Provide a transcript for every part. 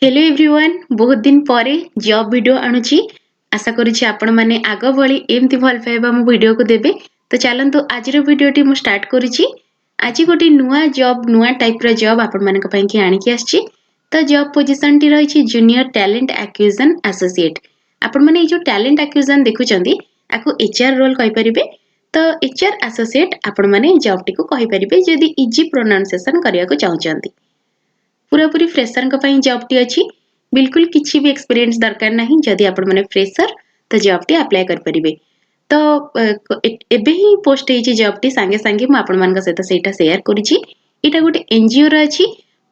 Hello everyone बहुत दिन परे जॉब वीडियो आणुची आशा करूची आपण माने आग भली एमती भल पाइबा मो वीडियो को देबे। तो चलंतु आजिर वीडियोटी मु स्टार्ट करूची। आज गोटे नुआ जॉब नुआ टाइप रो जॉब आपण मानक पई कि आनी कि आछि। तो जॉब पोजीशन टी रहिछि जूनियर टैलेंट एक्विजिशन एसोसिएट। आपण माने जो टैलेंट एक्विजिशन देखुचंदी आको एचआर रोल कहि परिबे। तो एचआर एसोसिएट आपण माने जॉब टी को कहि परिबे जदी इजी प्रोनाउंसिएशन करिया को चाहउचंदी। पूरा पूरी फ्रेशर जॉब टी अच्छी बिल्कुल किसी भी एक्सपीरियंस दरकार नहीं। जदि आपण माने फ्रेशर तो जॉब टी अप्लाई कर परिबे। तो एबे ही पोस्ट होईची जॉब टी सांगे सांगे म आपण मान सहित सेटा शेयर करिछि। एटा गोटे एनजीओ र अछि।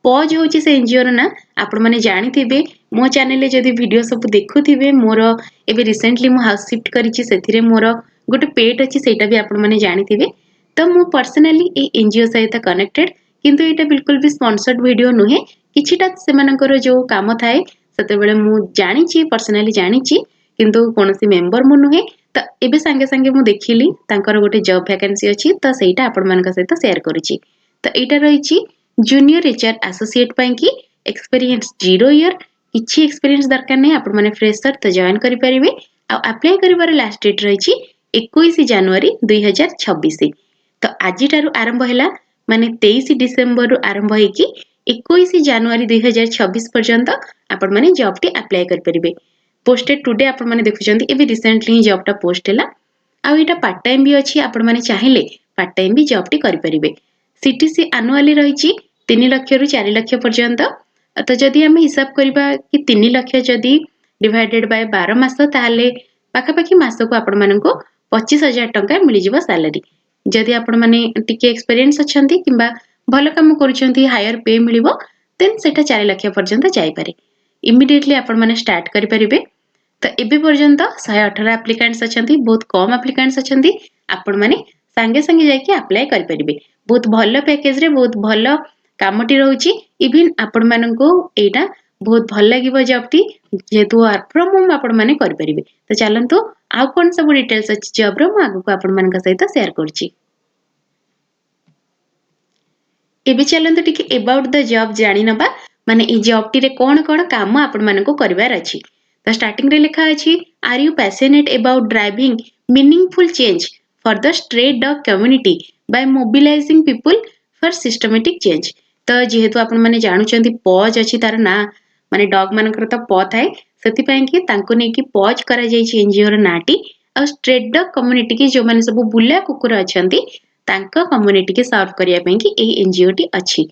पॉज होची से एनजीओ र ना आपण माने जानिथिबे। मो चैनल जदि वीडियो सब देखुथिबे मोर एबे रिसेंटली मो हाउस शिफ्ट करिछि सेथिरे मोर गोटे पेट अछि सेटा भी आपण माने जानिथिबे। तो मो पर्सनली ए एनजीओ सहित कनेक्टेड किंतु एटा बिल्कुल भी स्पॉन्सर्ड वीडियो नुहे। किछिटा सेमानकर जो काम थाए सेते बेले मु जानिछि पर्सनली जानिछि किंतु कोनोसी मेंबर मु नुहे। तो एबे सांगे सांगे मु देखिली तांकर गोटे जॉब वैकेंसी अछि तो सेटा आपण मानक सहित शेयर करिछि। तो एटा रहिछि जूनियर एचआर एसोसिएट पई कि एक्सपीरियंस 0 ईयर किछि एक्सपीरियंस दरकार नै। आपण माने फ्रेशर तो जॉइन करि परिबे। आ अप्लाई करिवार लास्ट डेट रहिछि 21 जनवरी 2026। तो आज टारु आरंभ हैला माने 23 डिसेंबर रु आरंभ है कि 21 जनवरी 2026 पर्यंत आपण माने जॉब टी अप्लाई कर परिबे। पोस्टेड टुडे आपण माने देखुचंदी एबे रिसेंटली ही जॉब टा पोस्ट हैला। आ एटा पार्ट टाइम भी अछि। आपण माने चाहिले पार्ट टाइम भी जॉब टी करि परिबे। सीटीसी एनुअली रहिछि 3 लाख रु 4 लाख पर्यंत। तो जदि हम हिसाब करबा कि 3 लाख जदि डिवाइडेड बाय 12 मास ताले पाखा पाखी मास को आपण मानको 25,000 टंका मिलि जिवो सैलरी। जदि आपण माने टिके एक्सपीरियंस अछंती किंबा भल काम करूछंती हायर पे मिलिबो देन सेटा 4 लाख पर्यंत जाई पारे। इमीडिएटली आपण माने स्टार्ट करि परिबे। तो एबे पर्यंत 118 एप्लिकेंट्स अछंती बहुत कम एप्लिकेंट्स अछंती। आपण माने संगे संगे जाई कि अप्लाई करि परिबे। बहुत भल पैकेज रे बहुत भल कामटी रहउची। इवन आपण मानको एटा बहुत भल लागिबो जॉब टी जेतु वर्क फ्रॉम होम आपण माने करि परिबे। तो चलंतु आ कोन सब डिटेल्स अछि जॉब रो म आगु को आपण मानक सहित शेयर करछि। एबे चलंतु टिके अबाउट द जॉब जानि नबा माने ई जॉब टी रे कोन कोन काम आपण मानको करिवार अछि। तो स्टार्टिंग रे लिखा अछि are you passionate about driving meaningful change for the stray dog community by mobilising people for systematic change. तो जेहेतु आपण माने जानुचंती पॉज अछि तार ना माने डॉग मानकर तो प थाए सेति पय कि तांको नै कि पॉज करा जायछि एनजीओ र नाटी। आ स्ट्रे डॉग कम्युनिटी के जो माने सब बुला कुकुर अछंती तांका कम्युनिटी के सर्व करिया पय कि एही एनजीओ टी अछि।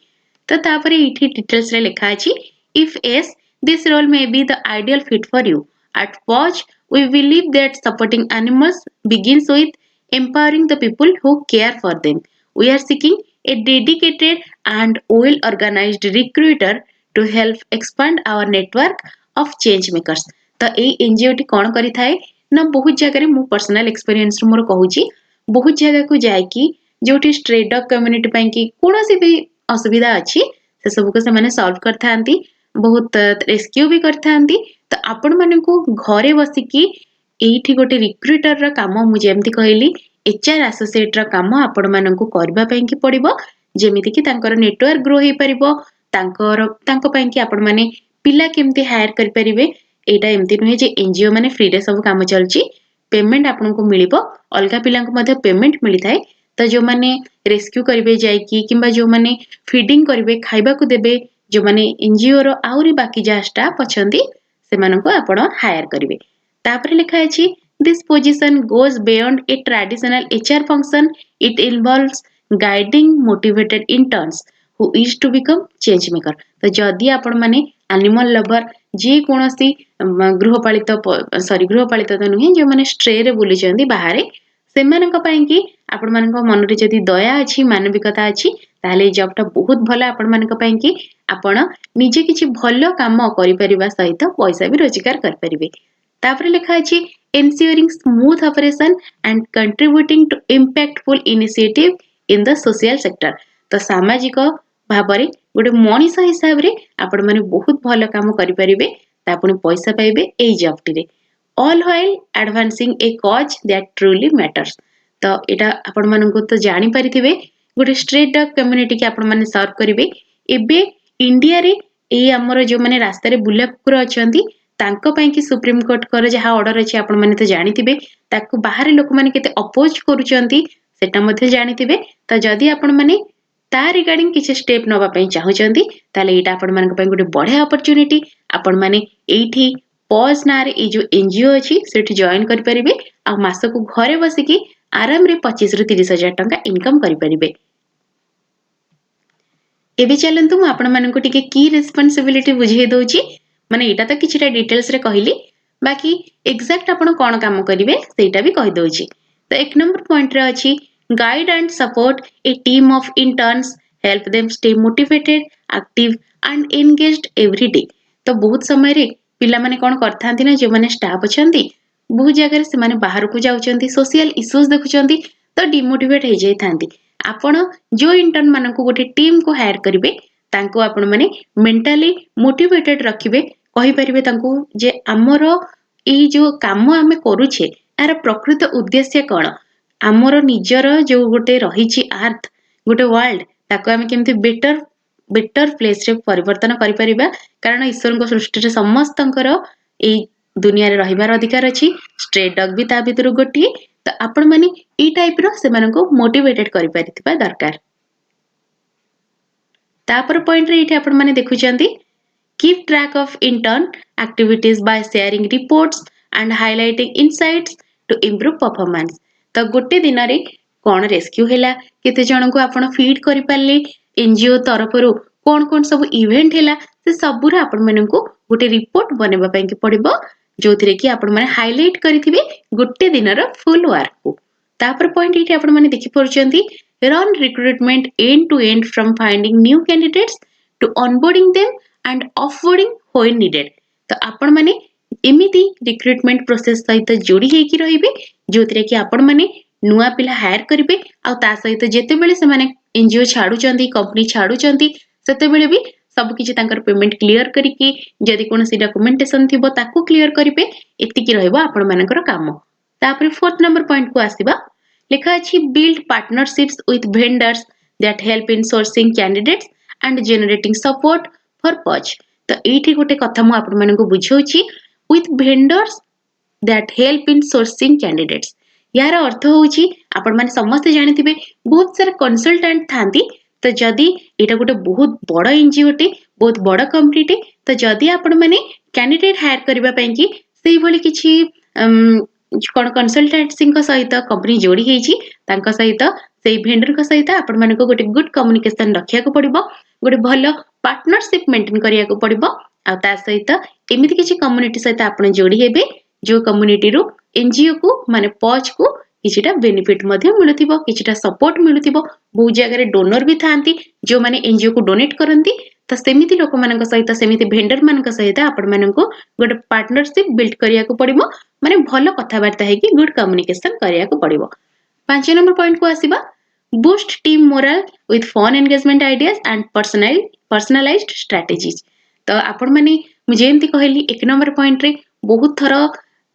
तो तापरे इठी डिटेल्स रे लिखा अछि if as this role may be the ideal fit for you at Paws we believe that supporting animals begins with empowering the people who care for them. We are seeking a dedicated and well-organized recruiter to help expand our network of change makers. तो ए NGO T कोन करि थाए ना बहुत जगह रे मु personal experience मोर कहूची बहुत जगह को जाय कि जोटी स्ट्रे डॉग कम्युनिटी पय कि कोनोसी भी असुविधा अछि से सब को से माने सॉल्व करथांती बहुत रेस्क्यू भी करथांती। तो आपण माने को घरे बसी कि एठी गोटे रिक्रूटर रा काम मु जेमति कहली एचआर एसोसिएट रा काम आपण माननकु करबा पय कि पड़िबो जेमिति कि तांकर नेटवर्क ग्रो हे परिबो। तांको पय कि आपण माने पिला केमति हायर कर परिबे। एटा एमति नहे जे एनजीओ माने फ्री रे सब काम चलची पेमेंट आपन को मिलिबो अलगा पिला को मध्ये पेमेंट मिलि थाए। तो जो माने रेस्क्यू करिवे जाय कि किंबा जो माने फीडिंग करिवे खाइबा को देबे जो माने एनजीओ रो आउरी बाकी जा स्टाफ अछंती से मानको आपण हायर करिवे। तापरे लिखा अछि this position goes beyond a traditional HR function. It involves guiding motivated interns who wish to become change maker. तो जदि आपण माने एनिमल लवर जे कोनोसी गृहपालित गृहपालित तो नुहे जो माने स्ट्रे रे बुली चंदी बाहरे सेमानक पय कि आपण मानक मन रे जदि दया अछि मानविकता अछि ताले जॉब टा बहुत भला आपण मानक पय कि आपण निजे किछि भलो काम करि परिबा सहित पैसा भी रोजगार कर परिबे। तापरे लिखा अछि ensuring smooth operation and contributing to impactful initiative in the social sector. तो सामाजिक भाबरे गोटे मनीष हिसाब रे आपण माने बहुत भलो काम करि परिबे ता आपण पैसा पाइबे एई जॉब टी रे all while advancing a cause that truly matters. तो एटा आपण माननको तो जानि परिथिबे गोटे स्ट्रे डॉग कम्युनिटी के आपण माने सर्व करिवे। एबे इंडिया रे एई आमर जो माने रास्ता रे बुला कुकुर अछंती तांको ପାଇଁ कि सुप्रीम कोर्ट कर जहा ऑर्डर अछि आपण माने तो जानिथिबे ताकू बाहर लोक माने केते अपोज करूचंती सेटा मध्ये जानिथिबे तो जदी आपण माने ता रिगार्डिंग किछ स्टेप नबा ପାଇଁ चाहुचंती ताले एटा आपण मानक ପାଇଁ गोटे बढ़िया अपॉर्चुनिटी आपण माने एठी पॉज ना रे ए जो एनजीओ अछि सेठी जॉइन करि परिबे आ मासको घरे बसिकी आराम रे 25 रु 30 हजार टंका इनकम करि परिबे। एबे चलंतु मु आपण माननको टिके की रिस्पांसिबिलिटी बुझे दउची माने एटा तो किछटा डिटेल्स रे कहली बाकी एग्जैक्ट आपण कोन काम करिवे सेटा भी कहि दउची। तो एक नंबर पॉइंट रे अछि guide and support A team of interns help them stay motivated active and engaged every day. तो बहुत समय रे पिला माने कोन करथांती ना जो माने स्टाफ अछंती बहुत जगह से माने बाहर को जाउचंती सोशल इश्यूज देखुचंती तो डिमोटिवेट हे जाई थांती। आपण जो इंटर्न माननको गोटे टीम को हायर करिवे तांको आपण माने मेंटली मोटिवेटेड रखिबे कहि परिबे तांको जे हमरो ई जो काम आमे करूछे यार प्रकृत उद्देश्य कोन हमरो निजर जो गोटे रहिछि अर्थ गोटे वर्ल्ड ताको आमे केमति बेटर प्लेस रे परिवर्तन करि परिबा कारण ईश्वर को सृष्टि रे समस्तंकर ए दुनिया रे रहिबार अधिकार अछि। स्ट्रे डॉग भी ता भितर गोटी तो आपण माने ई टाइप रो से मानको मोटिवेटेड करि परिथिबा दरकार। तापर पॉइंट रे इथे आपण माने देखुचंती keep track of intern activities by sharing reports and highlighting insights to improve performance. तो गोटे दिन रे कोन रेस्क्यू हैला केते जण को आपण फीड करि पाले एनजीओ तरफरु कोन कोन सब इवेंट हैला से सबुर आपण माननको गोटे रिपोर्ट बनेबा पई कि पड़िबो जोथिरे कि आपण माने हाइलाइट करिथिबे गोटे दिनर फुल वर्क को। तापर पॉइंट इथे आपण माने देखि पड़चंती run recruitment end to end from finding new candidates to onboarding them and offboarding when needed. तो आपण माने एमिति रिक्रूटमेंट प्रोसेस सहित जोड़ी हेकी रहिबे जोथिरे कि आपण माने नुआ पिला हायर करिवे आ ता सहित जेते बेले से माने एनजीओ छाडुचंती कंपनी छाडुचंती सेते बेले भी सब किछि तांकर पेमेंट क्लियर करिकि जदि कोनोसी डॉक्यूमेंटेशन थिबो ताकू क्लियर करिवे एतिकी रहइबो आपण मानकर काम। तापर फोर्थ नंबर पॉइंट को आसीबा लिखा अछि build partnerships with vendors that help in sourcing candidates and generating support for Paws. तो एठी गोटे कथा मु आपण माननको बुझौछि with vendors that help in sourcing candidates यार अर्थ होउछि आपण माने समस्त जानिथिबे बहुत सारा कंसल्टेंट थांती तो जदि एटा गोटे बहुत बड़ एनजीओ टे बहुत बड़ कंपनी टे तो जदि आपण माने कैंडिडेट हायर करबा पई कि सेही भली किछि कोन कंसल्टेंसी सहित कंपनी जोड़ी हेछि तांका सहित सेही भेंडर का सहित आपण मानको गोटे गुड कम्युनिकेशन रखिया को पड़िबो गोटे भलो पार्टनरशिप मेंटेन करिया को पड़िबो आ ता सहित एमिति किछि कम्युनिटी सहित आपण जोड़ी हेबे जो कम्युनिटी रो एनजीओ को माने पॉज को किछिटा बेनिफिट मध्ये मिलुथिबो किछिटा सपोर्ट मिलुथिबो बहुत जगह डोनर भी थांती जो माने एनजीओ को डोनेट करंती तो सेमिति लोक मानक सहित सेमिति भेंडर मानक सहित आपण मानको गोटे पार्टनरशिप बिल्ड करिया को पड़िबो माने भलो कथाबार्ता है कि गुड कम्युनिकेशन करिया को पड़िबो। 5 नंबर पॉइंट को आसीबा boost team morale with fun engagement ideas and personalised strategies. तो आपण माने मुझे एमती कहली 1 नंबर पॉइंट रे बहुत थर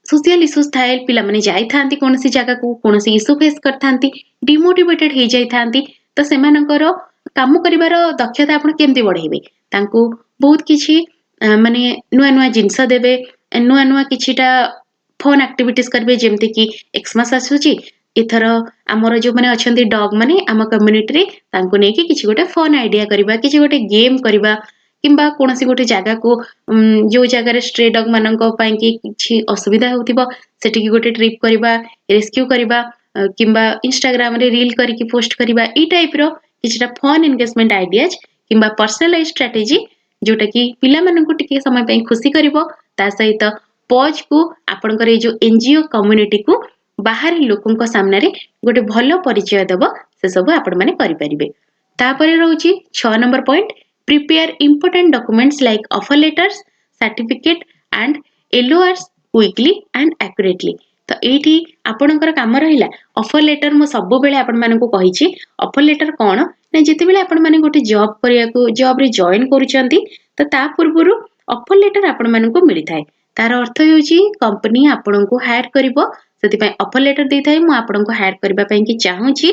सोशल इश्यूज थाए पिला माने जाई थांती कोनसी जगह को कोनसी इश्यू फेस करथांती डिमोटिवेटेड हे जाई थांती तो सेमानकर काम करिवार दक्षता आपण केमती बढ़ेबे तांको बहुत किछि माने नुआ नुआ जिंस देबे नुआ नुआ किछिटा फन एक्टिविटीज करबे जेमति कि एक्समास आसुची एथर हमर जो माने अछंती डॉग माने आम कम्युनिटी रे तांको नेकी किछि गोटे फन आइडिया करिबा किछि गोटे गेम करिबा किंबा कोनसी गोटे जगह को जो जगह स्ट्रे डॉग माननको पई कि किछि असुविधा होतिबो सेठी की गोटे ट्रिप करिबा रेस्क्यू करिबा किंबा इंस्टाग्राम रे रील करिकि पोस्ट करिबा ई टाइप रो किछटा फन एंगेजमेंट आइडियाज किंबा पर्सनलाइज्ड स्ट्रेटजी जोटा कि पिला माननको टिके समय पई खुशी करिवो ता सहित पॉज को आपनकर ए जो एनजीओ कम्युनिटी को बाहर लोकन को सामने रे गोटे भलो परिचय देबो से सब आपण माने करि परिबे। तापरे रहउची 6 number point prepare important documents like offer letters certificate and LORs quickly and accurately. तो एठी आपणकर काम रहिला ऑफर लेटर मो सब बेले आपण माननको कहिछि ऑफर लेटर कोन ना जेते बेले आपण माने गोटे जॉब करिया को जॉब रे जॉइन करूचंती तो ता पूर्वरु ऑफर लेटर आपण माननको मिली थाए तार अर्थ होउछि कंपनी आपणको हायर करिवो सेति पय ऑफर लेटर देई थाए मु आपणको हायर करबा पय कि चाहूछि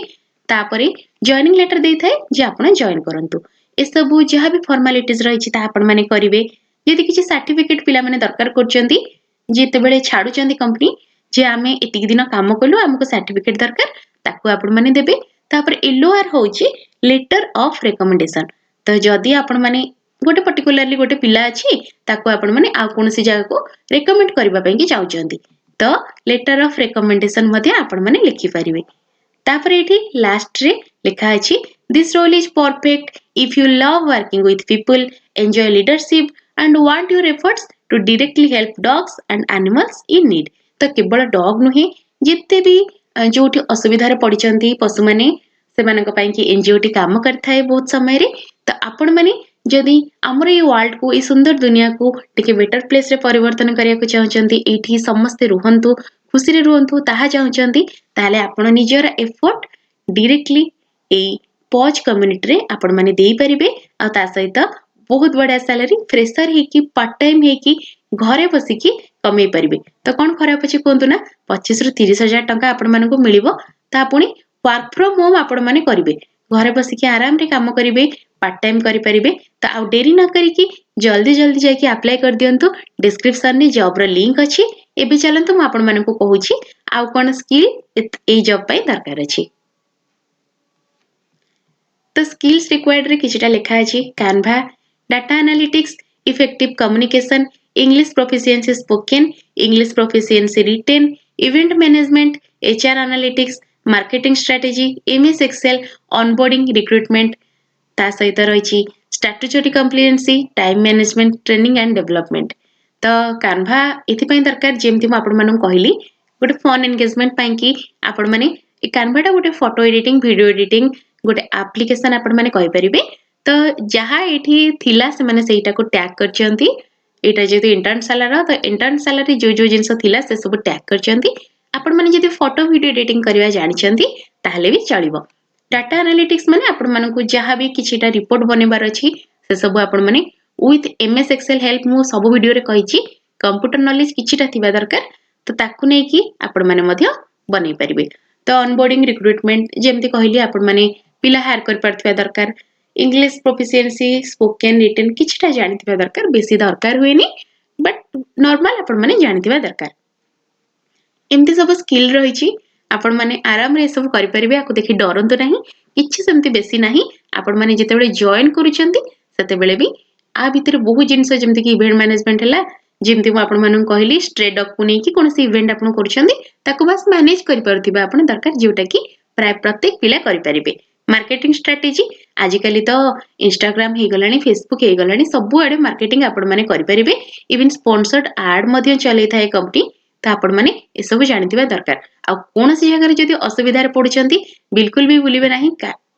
तापरे जॉइनिंग लेटर देई थाए जे आपण जॉइन करंतु ए सबु जहाँ भी फॉर्मालिटीज रही ता आपण माने करिवे यदि किछि सर्टिफिकेट पिला माने दरकार करचंती जेतेबेले छाडुचंती कंपनी जे आमे एतिक दिन काम कलु हमको सर्टिफिकेट दरकार ताकू आपण माने देबे तापर एलओआर होची लेटर ऑफ रिकमेंडेशन तो जदि आपण माने गोटे पर्टिकुलरली गोटे पिला अछि ताकू आपण माने आ कोनसी जगह को रेकमेंड करबा पई कि चाहउचंती तो लेटर ऑफ रिकमेंडेशन मध्ये आपण माने लिखि परिबे तापर एठी लास्ट रे लिखा अछि this role is perfect if you love working with people enjoy leadership and want your efforts to directly help dogs and animals in need तो केवल डॉग नुहे जिते भी जोठी असुविधा पड़िचंती पशु माने सेमानक पई कि एनजीओ टी काम करथाय बहुत समय रे तो आपण माने जदि हमर ये वर्ल्ड को ये सुंदर दुनिया को टिके बेटर प्लेस रे परिवर्तन करिया को चाहउचंती एठी समस्त रुहंतु खुशी रे रुहंतु ताहा चाहउचंती ताले आपण निजर effort directly a pause community रे आपण माने देई परिबे आ ता सहित बहुत बड़ा सैलरी फ्रेशर हे कि पार्ट टाइम हे कि घरे बसी कि कमे परिबे तो कोन खराब अछि कोंतु ना 25 रु 30 हजार टंका आपण मानको मिलिबो ता पुनी वर्क फ्रॉम होम आपण माने करिवे घरे बसी कि आराम रे काम करिवे पार्ट टाइम करि परिबे तो आ देरी ना करी कि जल्दी जल्दी जाय कि अप्लाई कर दियंतु डिस्क्रिप्शन रे जॉब रो लिंक अछि एबे चलंतु म आपण मानको कहूची आ कोन स्किल ए जॉब पई दरकार अछि तो स्किल्स रिक्वायर्ड रे किछटा लिखा अछि canva data analytics effective communication english proficiency spoken english proficiency written event management hr analytics marketing strategy ms excel onboarding recruitment ता सहित रही statutory compliance time management training and development तो canva एथि दरकार जेमती मु आपण मानन कहली गोटे फन एंगेजमेंट पई कि आपण माने ए canva टा गोटे फोटो एडिटिंग वीडियो एडिटिंग गोटे एप्लीकेशन आपण माने कहि परिबे तो जहाँ एठी थिला से माने सेटा को टैग करचंती एटा जेतु इंटर्न सैलरी तो इंटर्न सैलरी जो जो जिंस थिला से सब टैग करचंती आपण माने जदि फोटो वीडियो एडिटिंग करबा जानिचंती ताहले भी चलिबो डाटा एनालिटिक्स माने आपण मानकु जहाँ भी किछिटा रिपोर्ट बनेबार अछि से सब आपण माने विथ एमएस एक्सेल हेल्प मु सब वीडियो रे कहिची कंप्यूटर नॉलेज किछिटा थिबा दरकार तो ताकु नै कि आपण माने मध्य बनै परिबे तो ऑनबोर्डिंग रिक्रूटमेंट जेमति कहली आपण माने पिला हायर कर परथिबा दरकार इंग्लिश प्रोफिशिएंसी स्पोकन रिटन किछिटा जानिथिबा दरकार बेसी दरकार हुएनी बट नॉर्मल आपण माने जानिथिबा दरकार एमती सब स्किल रहिची आपण माने आराम रे सब करि परिबे आकु देखि डरंतु नाही किछि सेमती बेसी नाही आपण माने जेतेबेले जॉइन करूचंती सेतेबेले भी आ भितर बहुत जिंस जेमति कि इवेंट मैनेजमेंट हला जेमति आपण मानन कहली स्ट्रे डॉग को नै कि कोनसी इवेंट आपण करूचंती ताकु बस मैनेज करि परथिबा आपण दरकार जेउटा कि प्राय प्रत्येक पिला करि परिबे मार्केटिंग स्ट्रेटजी आजिकली तो इंस्टाग्राम हे गलानी फेसबुक हे गलानी सब आडे मार्केटिंग आपण माने करि परिबे इवन स्पॉन्सर्ड एड मध्ये चलै थाए कंपनी तो आपण माने ए सब जानिथिबा दरकार आ कोनसी जगह रे जदि असुविधा रे पडुचंती बिल्कुल भी भूलिबे नाही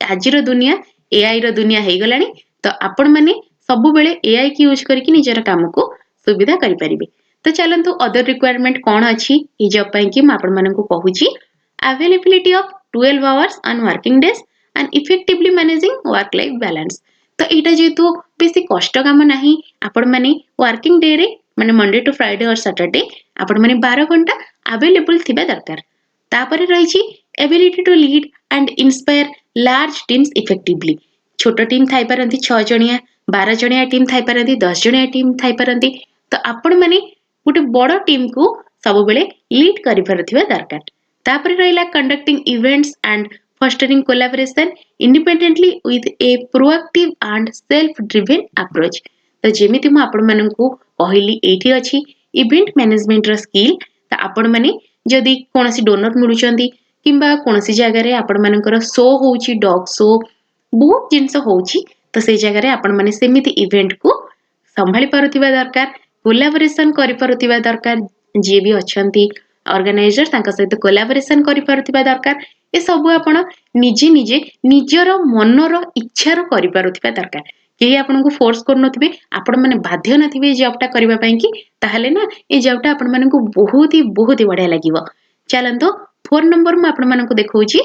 आजिर दुनिया एआई रो दुनिया हे गलानी तो आपण माने सब बेले एआई की यूज करके निजर काम को सुविधा करि परिबे तो चलंतु अदर रिक्वायरमेंट कोन अछि ई जॉब पई कि म आपण मानन को कहूची availability of 12 hours on working days and effectively managing work life balance तो एटा जेतु बेसी कष्ट काम नाही आपण माने वर्किंग डे रे माने मंडे टू फ्राइडे और सैटरडे आपण माने 12 घंटा अवेलेबल थिबा दरकार तापरे रही छी ability to lead and inspire large teams effectively छोट टीम थाई परंती 6 जणिया 12 जणिया टीम थाई परंती 10 जणिया टीम थाई परंती तो आपण माने गोटे बड़ टीम को सब बेले लीड करि परथिबा दरकार तापरे रहिला conducting events and fostering collaboration independently with a proactive and self-driven approach. तो जेमिति मु आपण माननकु कहली एठी अछि इवेंट मैनेजमेंट रो स्किल तो आपण माने जदि कोनसी डोनर मिलुचंदी किंबा कोनसी जगह रे आपण मानकर शो होउची डॉग शो बहुत जिंस होउची तो से जगह रे आपण माने सेमिति इवेंट को संभाली परथिबा दरकार कोलैबोरेशन करि परथिबा दरकार जे भी अछंती ऑर्गेनाइजर तांका सहित कोलैबोरेशन करि परथिबा दरकार ए सब आपण निजे निजे निजर मनर इच्छार करि परथिबा दरकार केही आपनको फोर्स कर नथिबे आपण माने बाध्य नथिबे जॉबटा करबा पई कि ताहले ना ए जॉबटा आपण माननको बहुत ही बढ़िया लागिवो चलंतो 4 नंबर म आपण माननको देखौची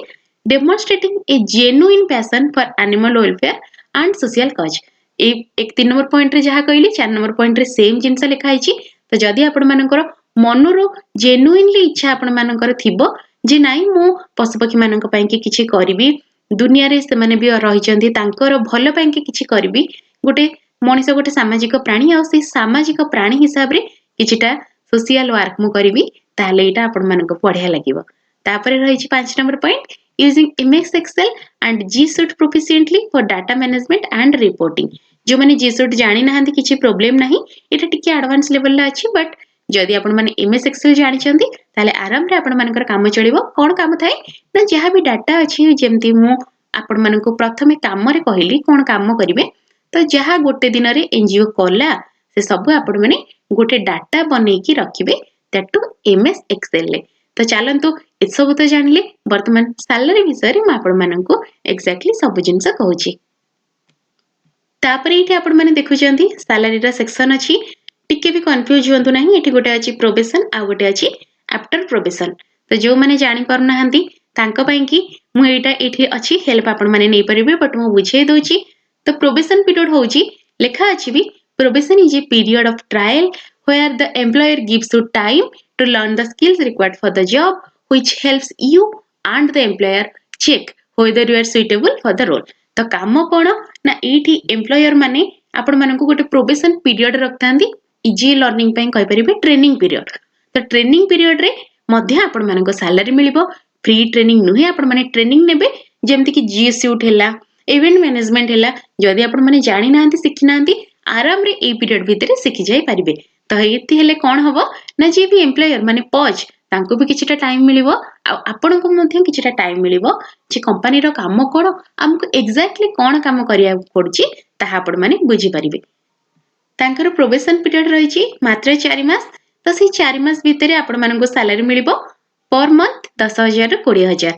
demonstrating a genuine passion for animal welfare and social cause एक 3 नंबर पॉइंट रे जहा कहली 4 नंबर पॉइंट रे सेम जिंस लिखा आइची तो जदी आपण मानकर मनरो जेन्युइनली इच्छा आपण मानकर थिबो जे नाइ मु पशुपक्षी मानक पई कि किछि करिवि दुनिया रे से माने भी रहिचंती तांकर भल ପାଇଁ कि किछि करबी गोटे मଣିଷ गोटे सामाजिक प्राणी आ से सामाजिक प्राणी हिसाब रे किछिटा सोशल वर्क मु करबी ताले एटा आपण मानको पढिया लागिवो तापरे रहिछि 5 number point using MS Excel and G Suite proficiently for data management and reporting जो माने जी सूट जानि नाहंती किछि प्रॉब्लम नाही एटा टिके एडवांस लेवल ला अछि बट जदि आपण माने एमएस एक्सेल जानि छंती ताले आराम रे आपण मानकर काम चलिबो कोन काम थाए ना जहा भी डाटा अछि जेमती मु आपण मानको प्रथमे काम रे कहली कोन काम करिवे तो जहा गोटे दिन रे एनजीओ कला से सब आपण माने गोटे डाटा बनै की रखिबे दैट टू एमएस एक्सेल ले तो चलंतु ए सब तो जानले वर्तमान सैलरी विषय रे म आपण माननको एक्जेक्टली सब जिंस कहूची तापरे इथे आपण माने देखुचंती सैलरी रा सेक्शन अछि टिके भी कंफ्यूज होंतु नाही एठी गोटे अछि प्रोबेशन आ गोटे अछि आफ्टर प्रोबेशन तो जो माने जानि पर नाहंती तांको पई की मु एटा एठी अछि हेल्प आपण माने नै परिबे बट मु बुझे दोची तो प्रोबेशन पीरियड होची लेखा अछि भी probation is a period of trial where the employer gives you time to learn the skills required for the job which helps you and the employer check whether you are suitable for the role तो काम कोन ना एठी employer माने आपण मानकु गोटे probation period रखतांदी easy learning पई कहि परिबे ट्रेनिंग पीरियड तो ट्रेनिंग पीरियड रे मध्य आपण मानको सैलरी मिलिबो फ्री ट्रेनिंग नुहे आपण माने ट्रेनिंग नेबे जेमति कि जी सूट हैला इवेंट मैनेजमेंट हैला जदि आपण माने जानि नांती सिखि नांती आराम रे ए पीरियड भितरे सिखि जाई परिबे तो एति हेले कोन हबो ना जे भी एम्प्लॉयर माने पॉज तांको भी किछटा टाइम मिलिबो आ आपण को मध्ये किछटा टाइम मिलिबो जे कंपनी रो काम कोन हमको एक्जेक्टली कोन काम करिया पड़ची ता आपण माने बुझी परिबे तांकर प्रोबेशन पीरियड रहिची मात्र 4 मास तो से 4 मास भितरे आपण मानको सैलरी मिलिबो पर मंथ 10,000 ରୁ 20,000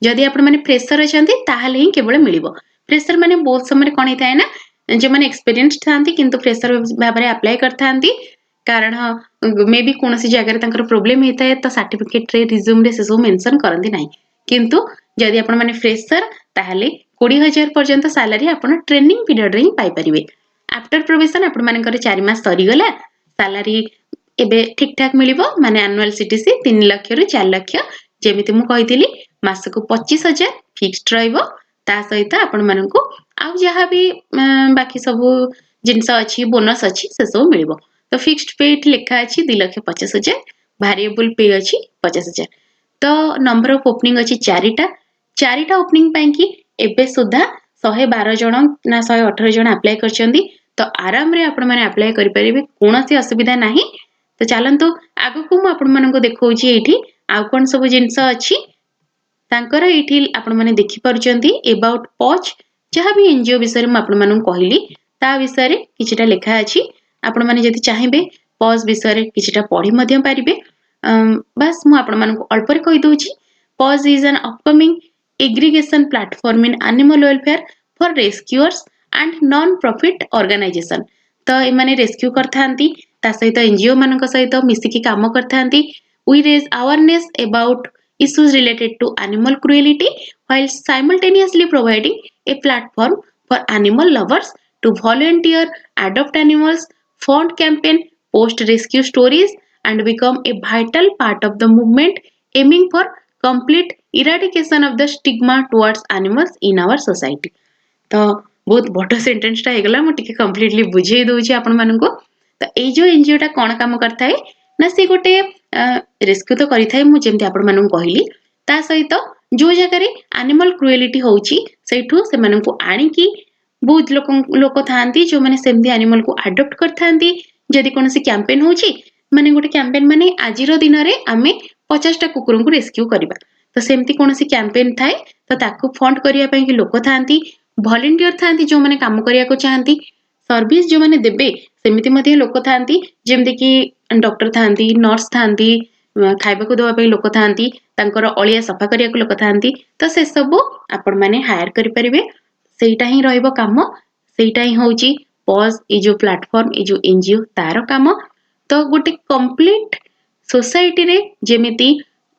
जदि आपण माने फ्रेशर अछंती ताहाले ही केवल मिलिबो फ्रेशर माने बहुत समय कोन हिताय ना जे माने एक्सपीरियंस थांती किंतु फ्रेशर भाबरे अप्लाई करथांती कारण मे बी कोनसी जगह रे तांकर प्रॉब्लम हिताय तो सर्टिफिकेट रे रिज्यूम रे से सब मेंशन करंती नाही किंतु जदि आपण माने फ्रेशर ताहाले 20,000 पर्यंत सैलरी आपण ट्रेनिंग पीरियड रे ही पाई परिबे आफ्टर प्रोबेशन आपण मानकर 4 मास सरी गला सैलरी एबे ठीक ठाक मिलिबो माने एनुअल सीटीसी 3 लाख रु 4 लाख जेमिति मु कहितली मासको 25,000 फिक्स्ड रहइबो ता सहित आपण मानकु आ जहा भी बाकी सब जिंस अछि बोनस अछि से सब मिलिबो तो फिक्स्ड पे लिखा अछि 2,50,000 वेरिएबल पे अछि 50,000 तो नंबर ऑफ ओपनिंग अछि चारिटा ओपनिंग पई की एबे सुधा 112 जण ना 118 जण अप्लाई करचंदी तो आराम रे आपण माने अप्लाई करि परिबे कोनोसी असुविधा नाही तो चलंतु आगु को मु आपण मानको देखौची एठी आ कोन सब जिंस अछि तांकर एठी आपण माने देखि परचंती अबाउट पॉच जहा भी एनजीओ विषय में आपण मानन कहली ता विषय रे किछटा लेखा अछि आपण माने जति चाहिबे पॉज विषय रे किछटा पढी मध्यम पारिबे बस मु आपण मानको अल्प रे कहि दोची Paws is an upcoming aggregation platform in animal welfare for rescuers and non profit organisation तो ए माने रेस्क्यू करथांती ता सहित एनजीओ मानक सहित मिसिकी काम करथांती we raise awareness about issues related to animal cruelty while simultaneously providing a platform for animal lovers to volunteer, adopt animals, fund campaign, post rescue stories and become a vital part of the movement aiming for complete eradication of the stigma towards animals in our society. तो बहुत बड़ sentence टा हेगला मु टिके completely बुझेई दोची आपण मानको तो ए जो एनजीओ टा कोन काम करथाय ना से गोटे रेस्क्यू तो करिथाय मु जेमति आपण मानन कहली ता सहित जो जगह रे एनिमल क्रुएलिटी होउची सेठू से माननको आनी की बहुत लोक थांती जो माने सेमती एनिमल को अडॉप्ट करथांती जदि कोनसी कैंपेन होउची माने गोटे कैंपेन माने आजिरो दिन रे आमे 50 टा कुकुरन को रेस्क्यू करिबा तो सेमती कोनसी कैंपेन थाए तो ताकू फंड करिया पई की लोक थांती वॉलंटियर थांती जो माने काम करिया को चाहंती सर्विस जो माने देबे सेमिति मध्ये लोक थांती जेमति की डॉक्टर थांती नर्स थांती खाइबा को देवा पई लोक थांती तांकर अलिया सफा करिया को लोक थांती तो से सब आपण माने हायर करि परिबे सेटा ही रहइबो काम सेटा ही होउची पॉज ए जो प्लेटफॉर्म ए जो एनजीओ तार काम तो गोटे कंप्लीट सोसाइटी रे जेमिति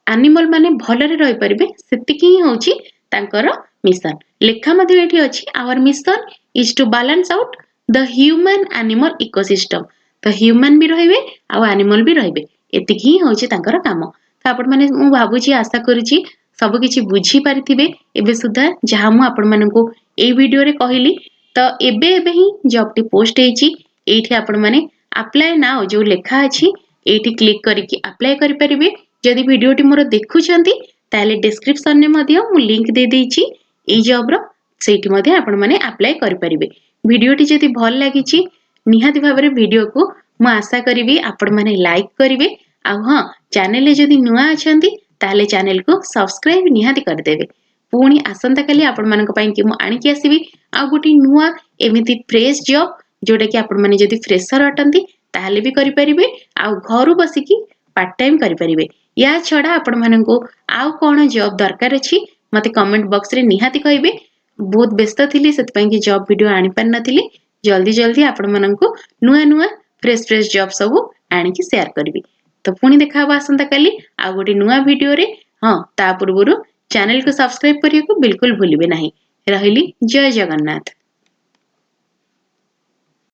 एनिमल माने भलरे रहि परिबे सेतिकी ही होउची तांकर मिशन लेखा मध्ये एठी अछि our mission is to balance out the human animal ecosystem तो ह्यूमन भी रहिबे आ एनिमल भी रहिबे एतिकी ही होउची तांकर काम तो आपण माने मु भाबुची आशा करूची सब किछि बुझी पारिथिबे एबे सुद्धा जहाँ मु आपण मानकू एई वीडियो रे कहली। तो एबे एबे ही जॉब टी पोस्ट हेची एठी आपण माने अप्लाई नाउ जो लेखा अछि एठी क्लिक करिकि अप्लाई करि परिबे। जदि वीडियो टी मोर देखुछंती ताले डिस्क्रिप्शन ने मध्य मु लिंक दे देइछि एई जॉब रो सेठी मध्य आपण माने अप्लाई करि परिबे। वीडियो टी जदि भल लागिछि निहाती भाबरे वीडियो को मु आशा करिवि आपण माने लाइक करिवे। आ हां चैनल ले जदि नुआ अछंती ताले चैनल को सब्सक्राइब निहाती कर देबे। पुणी आसंता काली आपण मानक पई कि मु आनि कि आसीबी आ गोटी नुआ एमिति फ्रेश जॉब जोटा कि आपण माने जदि फ्रेशर अटंती ताले भी करि परिबे आ घरु बसिकी पार्ट टाइम करि परिबे। या छडा आपण मानकू आउ कोन जॉब दरकार अछि मते कमेंट बॉक्स रे निहाती कहिबे। बहुत व्यस्त थिली सेत पई कि जॉब वीडियो आनि पार नथिली। जल्दी जल्दी आपण मानकू नुआ नुआ फ्रेश फ्रेश जॉब सब आनि कि शेयर करबी। तो पुणी देखा हबा आसंता काली आ गोटी नुआ वीडियो रे। हां ता पूर्वरु चैनल को सब्सक्राइब करियो को बिल्कुल भूलिबे नाही। रहिली जय जगन्नाथ।